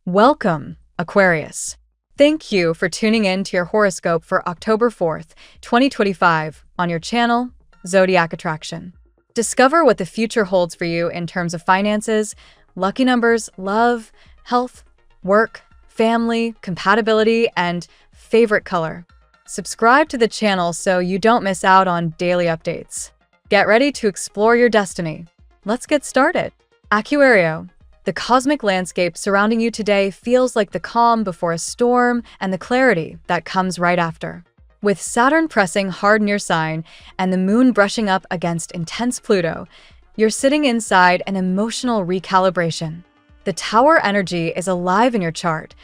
Welcome, Aquarius. Thank you for tuning in to your horoscope for October 4th, 2025, on your channel, Zodiac Attraction. Discover what the future holds for you in terms of finances, lucky numbers, love, health, work, family, compatibility, and favorite color. Subscribe to the channel so you don't miss out on daily updates. Get ready to explore your destiny. Let's get started. Aquario. The cosmic landscape surrounding you today feels like the calm before a storm and the clarity that comes right after. With Saturn pressing hard in your sign and the moon brushing up against intense Pluto, you're sitting inside an emotional recalibration. The Tower energy is alive in your chart.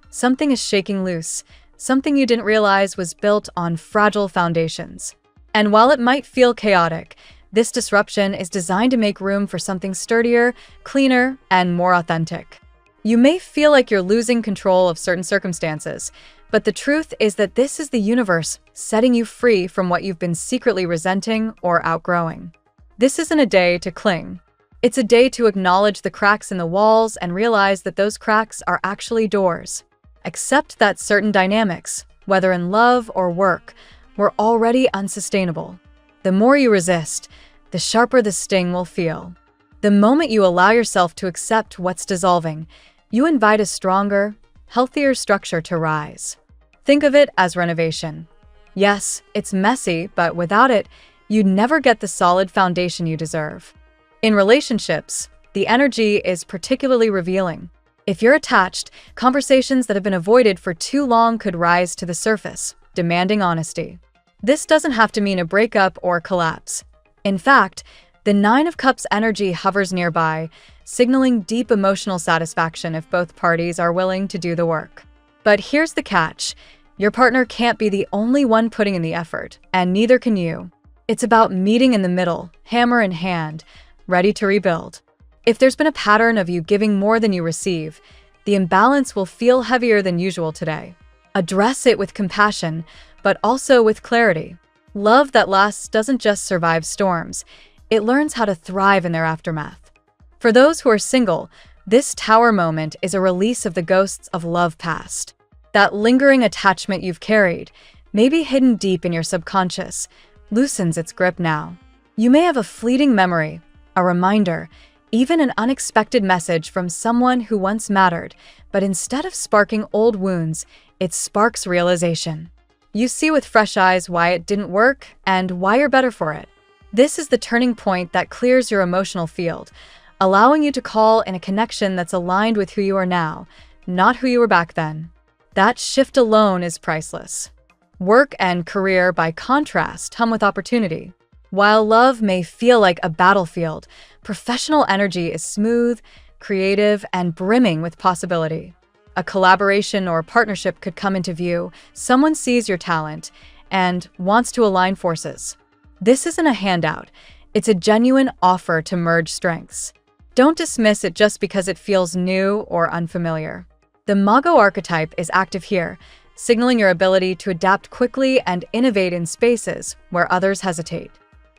Something is shaking loose, something you didn't realize was built on fragile foundations. And while it might feel chaotic, this disruption is designed to make room for something sturdier, cleaner, and more authentic. You may feel like you're losing control of certain circumstances, but the truth is that this is the universe setting you free from what you've been secretly resenting or outgrowing. This isn't a day to cling. It's a day to acknowledge the cracks in the walls and realize that those cracks are actually doors. Accept that certain dynamics, whether in love or work, were already unsustainable. The more you resist, the sharper the sting will feel. The moment you allow yourself to accept what's dissolving, you invite a stronger, healthier structure to rise. Think of it as renovation. Yes, it's messy, but without it, you'd never get the solid foundation you deserve. In relationships, the energy is particularly revealing. If you're attached, conversations that have been avoided for too long could rise to the surface, demanding honesty. This doesn't have to mean a breakup or collapse. In fact, the Nine of Cups energy hovers nearby, signaling deep emotional satisfaction if both parties are willing to do the work. But here's the catch. Your partner can't be the only one putting in the effort, and neither can you. It's about meeting in the middle, hammer in hand, ready to rebuild. If there's been a pattern of you giving more than you receive, the imbalance will feel heavier than usual today. Address it with compassion, but also with clarity. Love that lasts doesn't just survive storms, it learns how to thrive in their aftermath. For those who are single, this Tower moment is a release of the ghosts of love past. That lingering attachment you've carried, maybe hidden deep in your subconscious, loosens its grip now. You may have a fleeting memory, a reminder, even an unexpected message from someone who once mattered, but instead of sparking old wounds, it sparks realization. You see with fresh eyes why it didn't work and why you're better for it. This is the turning point that clears your emotional field, allowing you to call in a connection that's aligned with who you are now, not who you were back then. That shift alone is priceless. Work and career, by contrast, hum with opportunity. While love may feel like a battlefield, professional energy is smooth, creative, and brimming with possibility. A collaboration or partnership could come into view. Someone sees your talent and wants to align forces. This isn't a handout. It's a genuine offer to merge strengths. Don't dismiss it just because it feels new or unfamiliar. The Mago archetype is active here, signaling your ability to adapt quickly and innovate in spaces where others hesitate.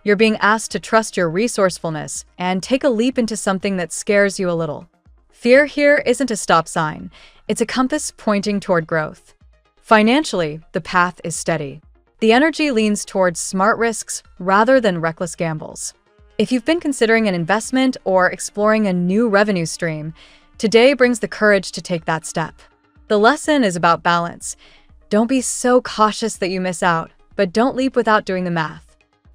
You're being asked to trust your resourcefulness and take a leap into something that scares you a little. Fear here isn't a stop sign. It's a compass pointing toward growth. Financially, the path is steady. The energy leans towards smart risks rather than reckless gambles. If you've been considering an investment or exploring a new revenue stream, today brings the courage to take that step. The lesson is about balance. Don't be so cautious that you miss out, but don't leap without doing the math.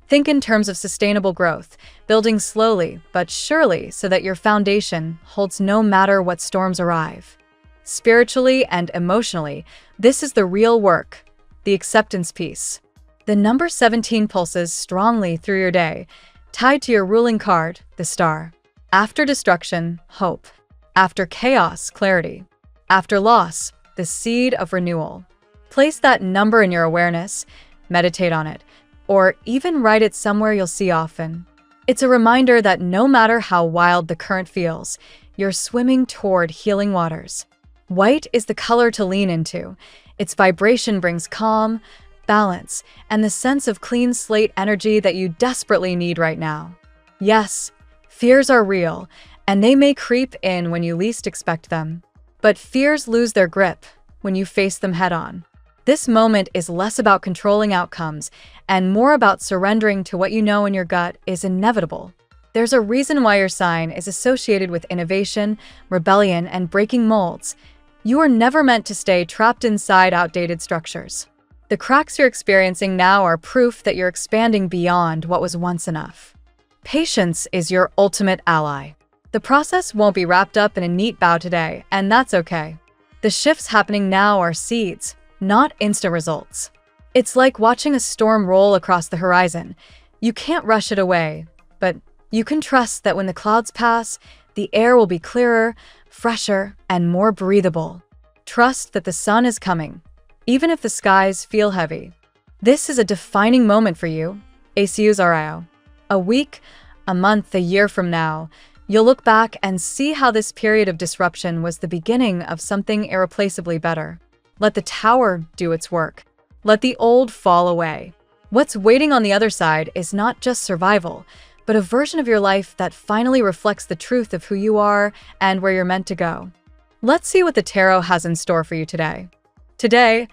Think in terms of sustainable growth, building slowly but surely so that your foundation holds no matter what storms arrive. Spiritually and emotionally, this is the real work, the acceptance piece. The number 17 pulses strongly through your day, tied to your ruling card, the Star. After destruction, hope. After chaos, clarity. After loss, the seed of renewal. Place that number in your awareness, meditate on it, or even write it somewhere you'll see often. It's a reminder that no matter how wild the current feels, you're swimming toward healing waters. White is the color to lean into. Its vibration brings calm, balance, and the sense of clean slate energy that you desperately need right now. Yes, fears are real, and they may creep in when you least expect them. but fears lose their grip when you face them head-on. This moment is less about controlling outcomes and more about surrendering to what you know in your gut is inevitable. There's a reason why your sign is associated with innovation, rebellion, and breaking molds. You are never meant to stay trapped inside outdated structures. The cracks you're experiencing now are proof that you're expanding beyond what was once enough. Patience is your ultimate ally. The process won't be wrapped up in a neat bow today, and that's okay. The shifts happening now are seeds, not instant results. It's like watching a storm roll across the horizon. You can't rush it away, but you can trust that when the clouds pass, the air will be clearer, fresher, and more breathable. Trust that the sun is coming, even if the skies feel heavy. This is a defining moment for you, ACU's RIO. A week, a month, a year from now, you'll look back and see how this period of disruption was the beginning of something irreplaceably better. Let the tower do its work. Let the old fall away. What's waiting on the other side is not just survival, but a version of your life that finally reflects the truth of who you are and where you're meant to go. Let's see what the tarot has in store for you today. Today,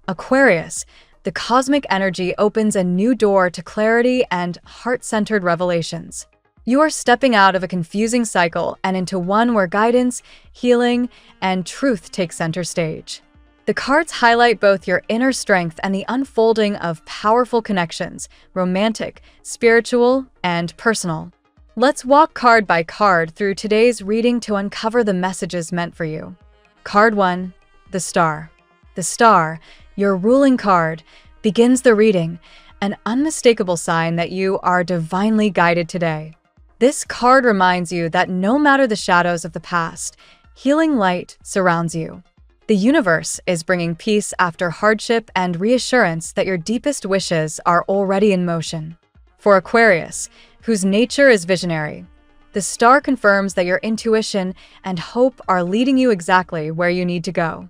Aquarius, the cosmic energy opens a new door to clarity and heart-centered revelations. You are stepping out of a confusing cycle and into one where guidance, healing, and truth take center stage. The cards highlight both your inner strength and the unfolding of powerful connections, romantic, spiritual, and personal. Let's walk card by card through today's reading to uncover the messages meant for you. Card 1, the Star. The Star, your ruling card, begins the reading, an unmistakable sign that you are divinely guided today. This card reminds you that no matter the shadows of the past, healing light surrounds you. The universe is bringing peace after hardship and reassurance that your deepest wishes are already in motion. For Aquarius, whose nature is visionary, the star confirms that your intuition and hope are leading you exactly where you need to go.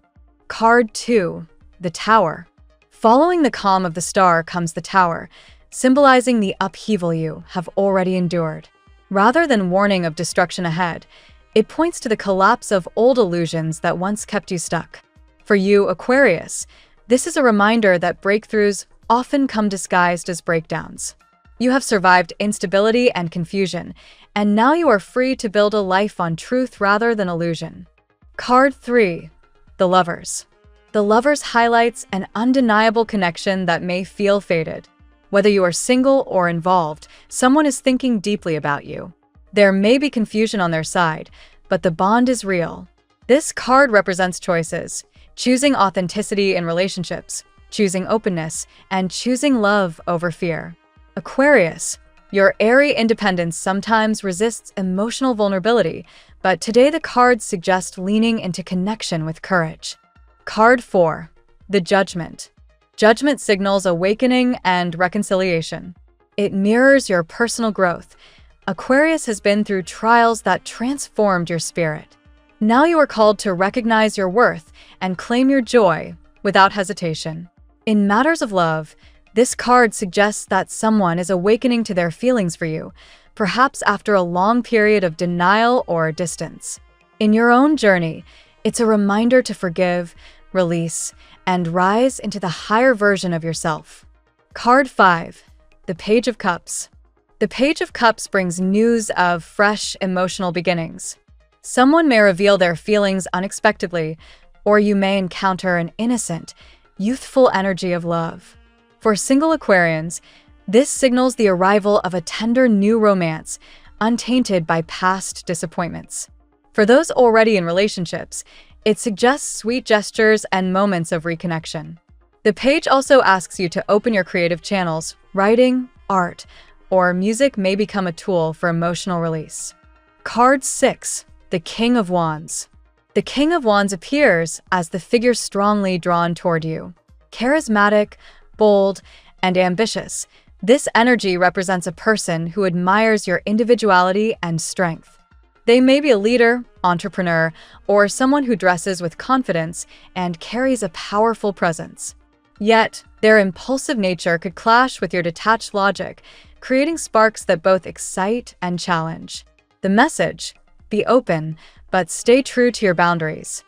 Card 2, the Tower. Following the calm of the star comes the Tower, symbolizing the upheaval you have already endured. Rather than warning of destruction ahead, it points to the collapse of old illusions that once kept you stuck. For you, Aquarius, this is a reminder that breakthroughs often come disguised as breakdowns. You have survived instability and confusion, and now you are free to build a life on truth rather than illusion. Card 3, the Lovers. The Lovers highlights an undeniable connection that may feel faded. Whether you are single or involved, someone is thinking deeply about you. There may be confusion on their side, but the bond is real. This card represents choices, choosing authenticity in relationships, choosing openness, and choosing love over fear. Aquarius, your airy independence sometimes resists emotional vulnerability, but today the cards suggest leaning into connection with courage. Card 4, the Judgment. Judgment signals awakening and reconciliation. It mirrors your personal growth. Aquarius has been through trials that transformed your spirit. Now you are called to recognize your worth and claim your joy without hesitation. In matters of love, this card suggests that someone is awakening to their feelings for you, perhaps after a long period of denial or distance. In your own journey, it's a reminder to forgive, release, and rise into the higher version of yourself. Card 5, the Page of Cups. The Page of Cups brings news of fresh emotional beginnings. Someone may reveal their feelings unexpectedly, or you may encounter an innocent, youthful energy of love. For single Aquarians, this signals the arrival of a tender new romance, untainted by past disappointments. For those already in relationships, it suggests sweet gestures and moments of reconnection. The page also asks you to open your creative channels. Writing, art, or music may become a tool for emotional release. Card 6, the King of Wands. The King of Wands appears as the figure strongly drawn toward you. Charismatic, bold, and ambitious, this energy represents a person who admires your individuality and strength. They may be a leader, entrepreneur, or someone who dresses with confidence and carries a powerful presence. Yet, their impulsive nature could clash with your detached logic, creating sparks that both excite and challenge. The message: be open, but stay true to your boundaries.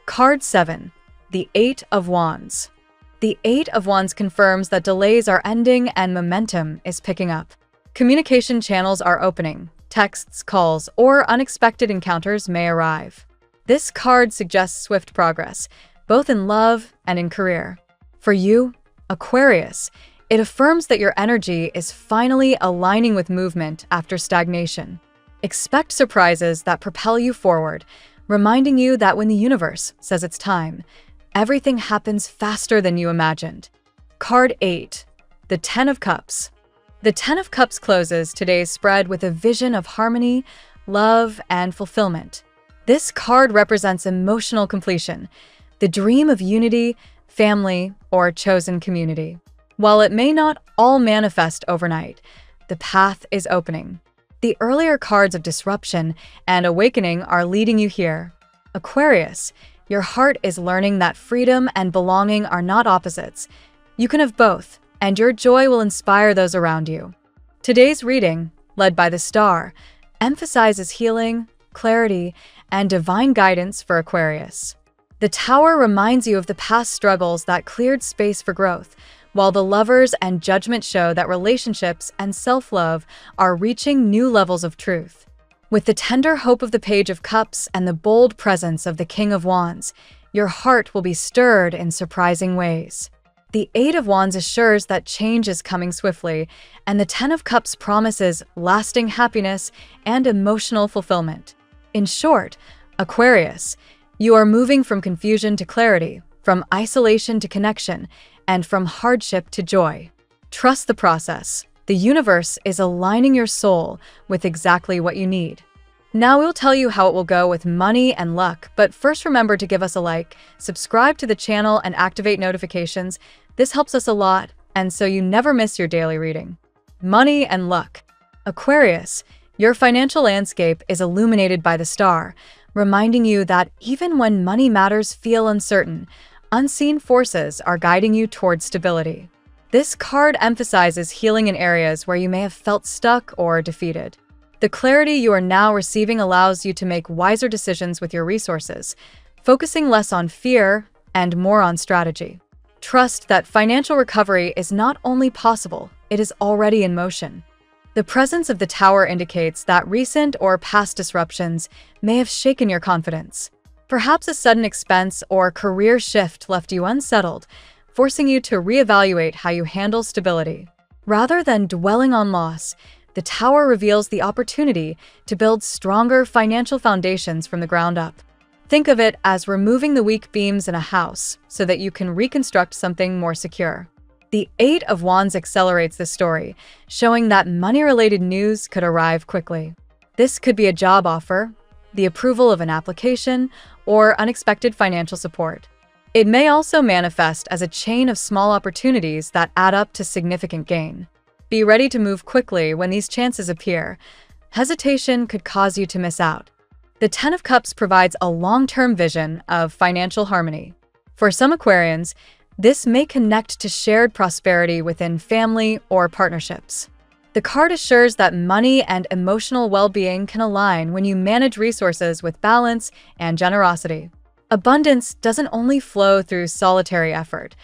Card 7. The Eight of Wands. The Eight of Wands confirms that delays are ending and momentum is picking up. Communication channels are opening. Texts, calls, or unexpected encounters may arrive. This card suggests swift progress, both in love and in career. For you, Aquarius, it affirms that your energy is finally aligning with movement after stagnation. Expect surprises that propel you forward, reminding you that when the universe says it's time, everything happens faster than you imagined. Card 8. The Ten of Cups. The Ten of Cups closes today's spread with a vision of harmony, love, and fulfillment. This card represents emotional completion, the dream of unity, family, or chosen community. While it may not all manifest overnight, the path is opening. The earlier cards of disruption and awakening are leading you here. Aquarius, your heart is learning that freedom and belonging are not opposites. You can have both, and your joy will inspire those around you. Today's reading, led by the star, emphasizes healing, clarity, and divine guidance for Aquarius. The Tower reminds you of the past struggles that cleared space for growth, while the Lovers and Judgment show that relationships and self-love are reaching new levels of truth. With the tender hope of the Page of Cups and the bold presence of the King of Wands, your heart will be stirred in surprising ways. The Eight of Wands assures that change is coming swiftly, and the Ten of Cups promises lasting happiness and emotional fulfillment. In short, Aquarius, you are moving from confusion to clarity, from isolation to connection, and from hardship to joy. Trust the process. The universe is aligning your soul with exactly what you need. Now we'll tell you how it will go with money and luck, but first remember to give us a like, subscribe to the channel, and activate notifications. This helps us a lot, and so you never miss your daily reading. Money and luck. Aquarius, your financial landscape is illuminated by the star, reminding you that even when money matters feel uncertain, unseen forces are guiding you towards stability. This card emphasizes healing in areas where you may have felt stuck or defeated. The clarity you are now receiving allows you to make wiser decisions with your resources, focusing less on fear and more on strategy. Trust that financial recovery is not only possible, it is already in motion. The presence of the Tower indicates that recent or past disruptions may have shaken your confidence. Perhaps a sudden expense or career shift left you unsettled, forcing you to reevaluate how you handle stability. Rather than dwelling on loss, the Tower reveals the opportunity to build stronger financial foundations from the ground up. Think of it as removing the weak beams in a house so that you can reconstruct something more secure. The Eight of Wands accelerates the story, showing that money-related news could arrive quickly. This could be a job offer, the approval of an application, or unexpected financial support. It may also manifest as a chain of small opportunities that add up to significant gain. Be ready to move quickly when these chances appear. Hesitation could cause you to miss out. The Ten of Cups provides a long-term vision of financial harmony. For some Aquarians, this may connect to shared prosperity within family or partnerships. The card assures that money and emotional well-being can align when you manage resources with balance and generosity. Abundance doesn't only flow through solitary effort.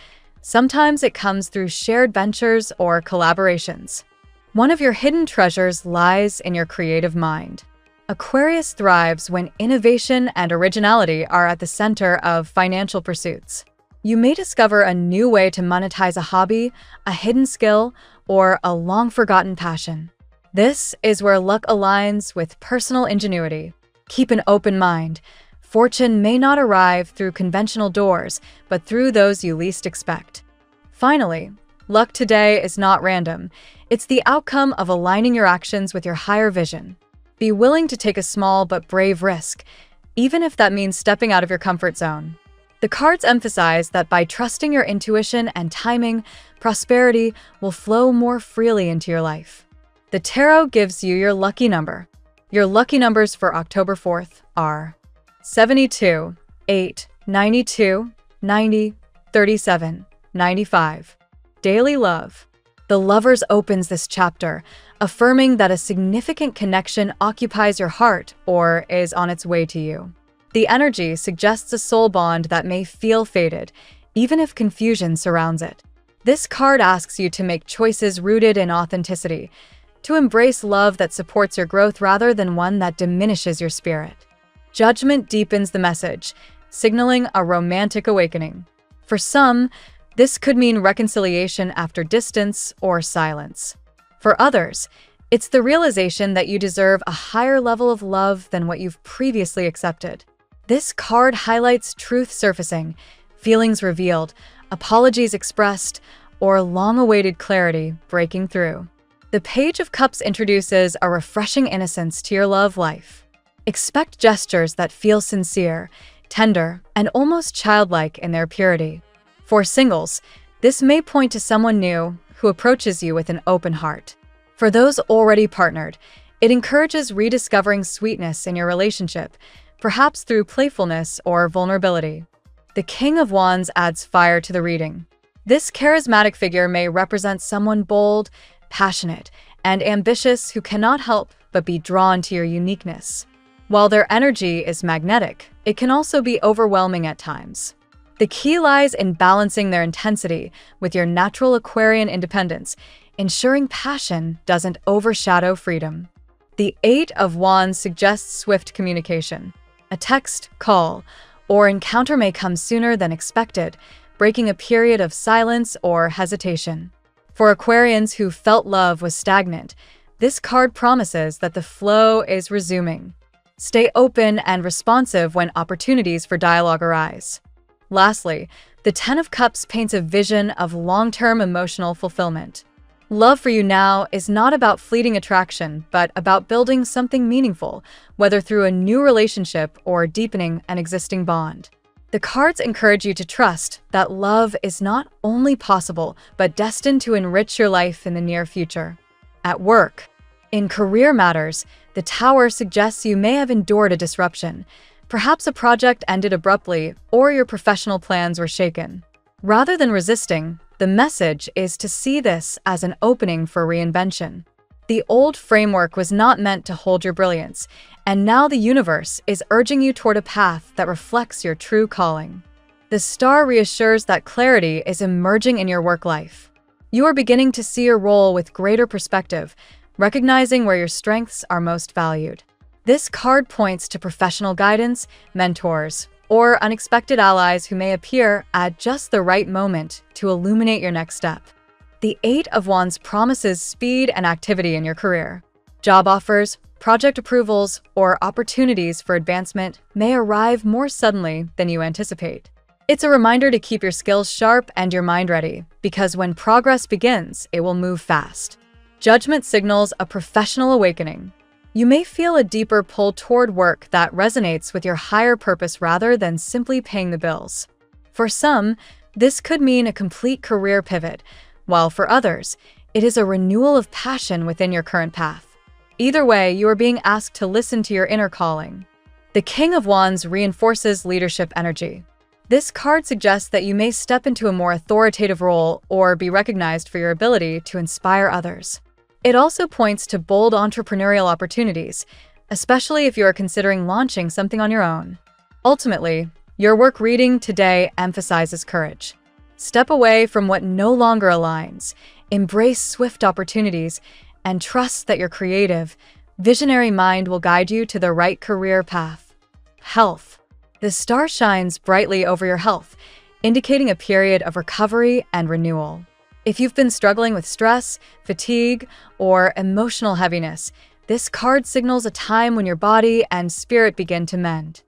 Sometimes it comes through shared ventures or collaborations. One of your hidden treasures lies in your creative mind. Aquarius thrives when innovation and originality are at the center of financial pursuits. You may discover a new way to monetize a hobby, a hidden skill, or a long-forgotten passion. This is where luck aligns with personal ingenuity. Keep an open mind. Fortune may not arrive through conventional doors, but through those you least expect. Finally, luck today is not random. It's the outcome of aligning your actions with your higher vision. Be willing to take a small but brave risk, even if that means stepping out of your comfort zone. The cards emphasize that by trusting your intuition and timing, prosperity will flow more freely into your life. The tarot gives you your lucky number. Your lucky numbers for October 4th are 72, 8, 92, 90, 37, 95. Daily love. The Lovers opens this chapter, affirming that a significant connection occupies your heart or is on its way to you. The energy suggests a soul bond that may feel faded, even if confusion surrounds it. This card asks you to make choices rooted in authenticity, to embrace love that supports your growth rather than one that diminishes your spirit. Judgment deepens the message, signaling a romantic awakening. For some, this could mean reconciliation after distance or silence. For others, it's the realization that you deserve a higher level of love than what you've previously accepted. This card highlights truth surfacing, feelings revealed, apologies expressed, or long-awaited clarity breaking through. The Page of Cups introduces a refreshing innocence to your love life. Expect gestures that feel sincere, tender, and almost childlike in their purity. For singles, this may point to someone new who approaches you with an open heart. For those already partnered, it encourages rediscovering sweetness in your relationship, perhaps through playfulness or vulnerability. The King of Wands adds fire to the reading. This charismatic figure may represent someone bold, passionate, and ambitious who cannot help but be drawn to your uniqueness. While their energy is magnetic, it can also be overwhelming at times. The key lies in balancing their intensity with your natural Aquarian independence, ensuring passion doesn't overshadow freedom. The Eight of Wands suggests swift communication. A text, call, or encounter may come sooner than expected, breaking a period of silence or hesitation. For Aquarians who felt love was stagnant, this card promises that the flow is resuming. Stay open and responsive when opportunities for dialogue arise. Lastly, the Ten of Cups paints a vision of long-term emotional fulfillment. Love for you now is not about fleeting attraction, but about building something meaningful, whether through a new relationship or deepening an existing bond. The cards encourage you to trust that love is not only possible, but destined to enrich your life in the near future. At work, in career matters, the Tower suggests you may have endured a disruption. Perhaps a project ended abruptly, or your professional plans were shaken. Rather than resisting, the message is to see this as an opening for reinvention. The old framework was not meant to hold your brilliance, and now the universe is urging you toward a path that reflects your true calling. The star reassures that clarity is emerging in your work life. You are beginning to see your role with greater perspective, recognizing where your strengths are most valued. This card points to professional guidance, mentors, or unexpected allies who may appear at just the right moment to illuminate your next step. The Eight of Wands promises speed and activity in your career. Job offers, project approvals, or opportunities for advancement may arrive more suddenly than you anticipate. It's a reminder to keep your skills sharp and your mind ready, because when progress begins, it will move fast. Judgment signals a professional awakening. You may feel a deeper pull toward work that resonates with your higher purpose rather than simply paying the bills. For some, this could mean a complete career pivot, while for others, it is a renewal of passion within your current path. Either way, you are being asked to listen to your inner calling. The King of Wands reinforces leadership energy. This card suggests that you may step into a more authoritative role or be recognized for your ability to inspire others. It also points to bold entrepreneurial opportunities, especially if you are considering launching something on your own. Ultimately, your work reading today emphasizes courage. Step away from what no longer aligns, embrace swift opportunities, and trust that your creative, visionary mind will guide you to the right career path. Health. The star shines brightly over your health, indicating a period of recovery and renewal. If you've been struggling with stress, fatigue, or emotional heaviness, this card signals a time when your body and spirit begin to mend.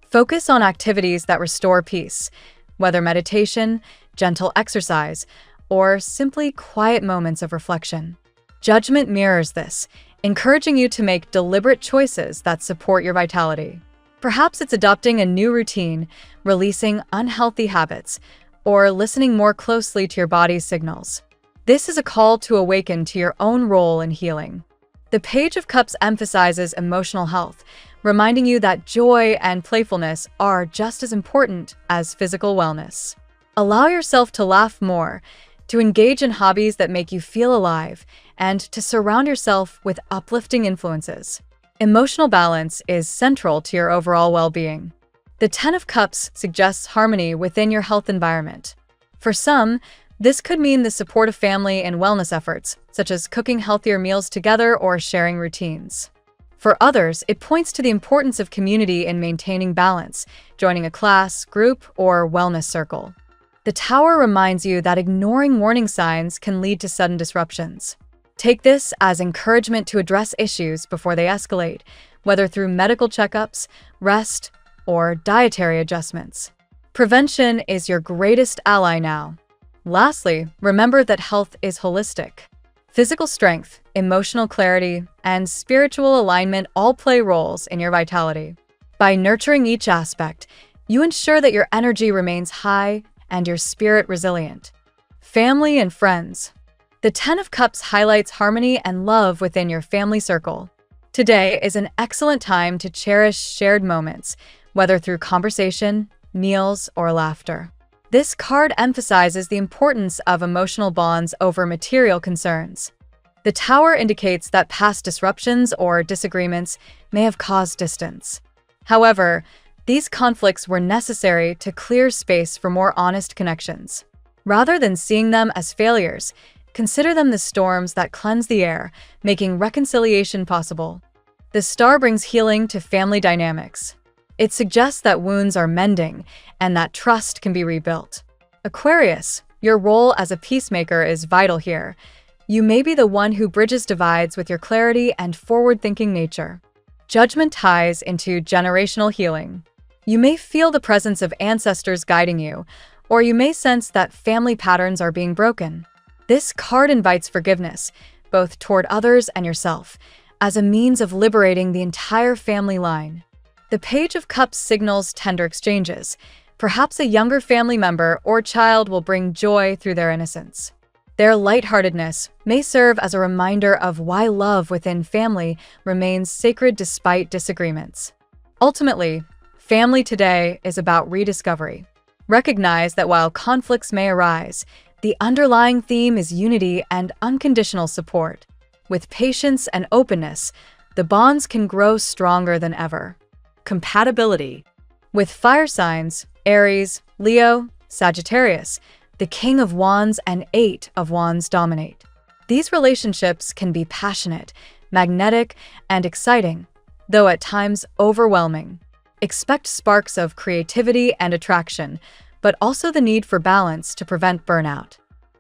Focus on activities that restore peace, whether meditation, gentle exercise, or simply quiet moments of reflection. Judgment mirrors this, encouraging you to make deliberate choices that support your vitality. Perhaps it's adopting a new routine, releasing unhealthy habits, or listening more closely to your body's signals. This is a call to awaken to your own role in healing. The Page of Cups emphasizes emotional health, reminding you that joy and playfulness are just as important as physical wellness. Allow yourself to laugh more, to engage in hobbies that make you feel alive, and to surround yourself with uplifting influences. Emotional balance is central to your overall well-being. The Ten of Cups suggests harmony within your health environment. For some, this could mean the support of family and wellness efforts, such as cooking healthier meals together or sharing routines. For others, it points to the importance of community in maintaining balance, joining a class, group, or wellness circle. The Tower reminds you that ignoring warning signs can lead to sudden disruptions. Take this as encouragement to address issues before they escalate, whether through medical checkups, rest, or dietary adjustments. Prevention is your greatest ally now. Lastly, remember that health is holistic. Physical strength, emotional clarity, and spiritual alignment all play roles in your vitality. By nurturing each aspect, you ensure that your energy remains high and your spirit resilient. Family and friends. The Ten of Cups highlights harmony and love within your family circle. Today is an excellent time to cherish shared moments, whether through conversation, meals, or laughter. This card emphasizes the importance of emotional bonds over material concerns. The Tower indicates that past disruptions or disagreements may have caused distance. However, these conflicts were necessary to clear space for more honest connections. Rather than seeing them as failures, consider them the storms that cleanse the air, making reconciliation possible. The Star brings healing to family dynamics. It suggests that wounds are mending and that trust can be rebuilt. Aquarius, your role as a peacemaker is vital here. You may be the one who bridges divides with your clarity and forward-thinking nature. Judgment ties into generational healing. You may feel the presence of ancestors guiding you, or you may sense that family patterns are being broken. This card invites forgiveness, both toward others and yourself, as a means of liberating the entire family line. The Page of Cups signals tender exchanges. Perhaps a younger family member or child will bring joy through their innocence. Their lightheartedness may serve as a reminder of why love within family remains sacred despite disagreements. Ultimately, family today is about rediscovery. Recognize that while conflicts may arise, the underlying theme is unity and unconditional support. With patience and openness, the bonds can grow stronger than ever. Compatibility. With fire signs, Aries, Leo, Sagittarius, the King of Wands and Eight of Wands dominate. These relationships can be passionate, magnetic, and exciting, though at times overwhelming. Expect sparks of creativity and attraction, but also the need for balance to prevent burnout.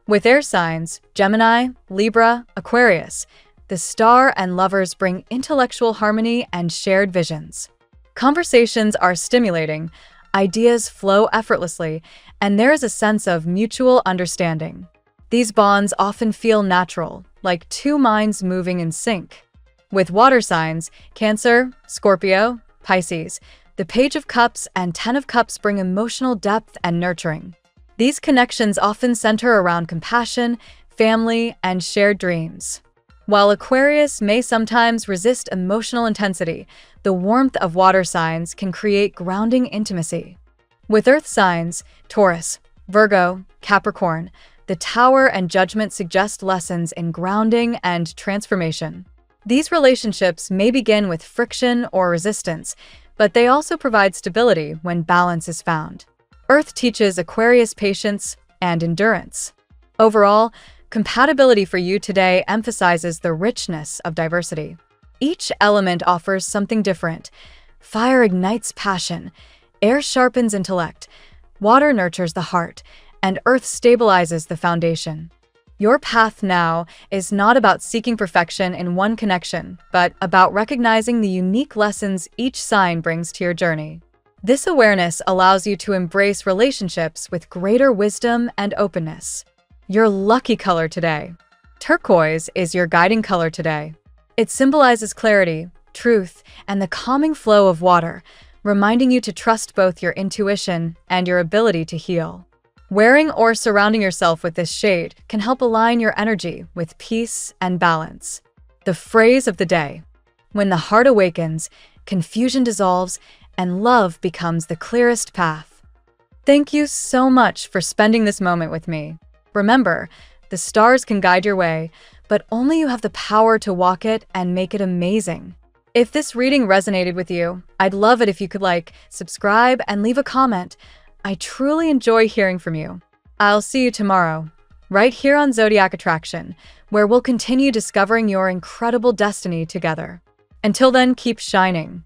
With air signs, Gemini, Libra, Aquarius, the Star and Lovers bring intellectual harmony and shared visions. Conversations are stimulating, ideas flow effortlessly, and there is a sense of mutual understanding. These bonds often feel natural, like two minds moving in sync. With water signs, Cancer, Scorpio, Pisces, the Page of Cups and Ten of Cups bring emotional depth and nurturing. These connections often center around compassion, family, and shared dreams. While Aquarius may sometimes resist emotional intensity, the warmth of water signs can create grounding intimacy. With earth signs, Taurus, Virgo, Capricorn, the Tower and Judgment suggest lessons in grounding and transformation. These relationships may begin with friction or resistance, but they also provide stability when balance is found. Earth teaches Aquarius patience and endurance. Overall, compatibility for you today emphasizes the richness of diversity. Each element offers something different. Fire ignites passion, air sharpens intellect, water nurtures the heart, and earth stabilizes the foundation. Your path now is not about seeking perfection in one connection, but about recognizing the unique lessons each sign brings to your journey. This awareness allows you to embrace relationships with greater wisdom and openness. Your lucky color today. Turquoise is your guiding color today. It symbolizes clarity, truth, and the calming flow of water, reminding you to trust both your intuition and your ability to heal. Wearing or surrounding yourself with this shade can help align your energy with peace and balance. The phrase of the day. When the heart awakens, confusion dissolves, and love becomes the clearest path. Thank you so much for spending this moment with me. Remember, the stars can guide your way, but only you have the power to walk it and make it amazing. If this reading resonated with you, I'd love it if you could subscribe, and leave a comment. I truly enjoy hearing from you. I'll see you tomorrow, right here on Zodiac Attraction, where we'll continue discovering your incredible destiny together. Until then, keep shining.